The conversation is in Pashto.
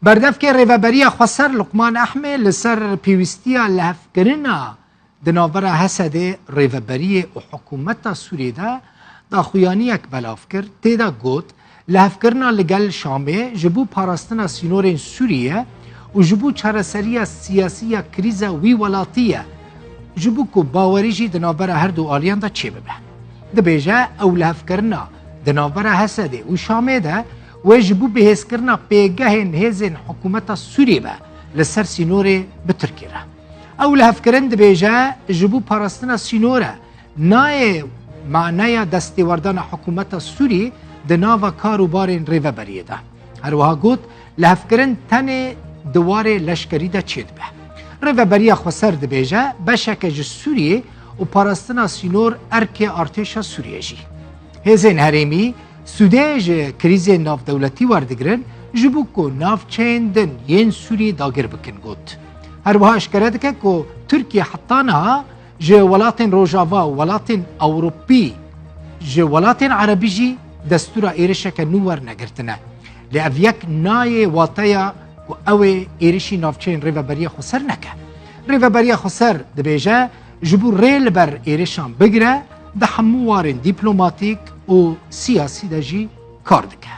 بردف که ریوبری خسر لقمان احمد لسر پیوستیا لحفکرنا دناوره حسد ریوبری و حکومت سوریه دا خویانی یک بلاف کرد تیدا گوت لحفکرنا لگل شامه جبو پاراستنا سینور سوریه و جبو چرسری سیاسی کریز وی ولاتیه جبو کو باوریجی دناوره هر دو آلیان دا چه ببه ده بیجه او لحفکرنا دناوره حسد و شامه ده و جبو بهز کرنا پیگهن هزین حکومت سوریه به لسر سینور بترکیره او لحف کرن دبیجه جبو پاراستنا سینوره نای معنی دستیوردان حکومت سوری دناو کاروبارین ریوبریه ده هر وها گوت لحف کرن تن دوار لشکری ده چید به ریوبریه خسر دبیجه بشکج سوریه و پاراستنا سینور ارک ارتش سوریه جی هزین هریمی سودهج کریز ناف دولتی وردگرن جبو کو ناف چندن ین سوری داگر بکن گوت هر وها اشکره دکه که ترکیه حتانها جه ولاتین روژاوا و ولاتین اوروپی جه ولاتین عربی جی دستور ایرشه که نوور نگرتنه لعب یک نای واطیا که اوه ایرشی نافچین ریوبری خسر نکه ریوبری خسر دبیجه جبو ریل بر ایرشان بگره ده هموارن دیپلوماتیک و سیاسی ده جی کار دکه